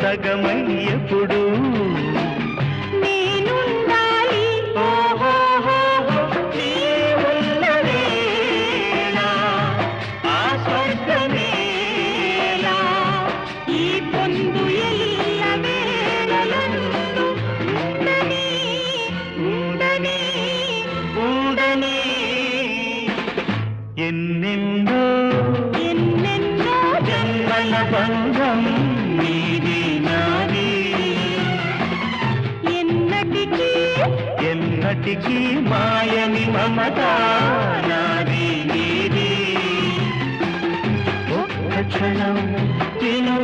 సగమై ఎప్పుడు నేనుండాలి ఓహోహోహో, నీ ఉన్న వేళ ఆ స్వర్గమేలా. ఈ పొందు ఎల్ల వేళలందు ఉండని ఉండని ఉండని ఎన్నెన్నో ఎన్నెన్నో జన్మల బంధం నీది నాది. ఎన్నటికీ ఎన్నటికీ మాయని మమత నాది నీది. ఒక్క క్షణం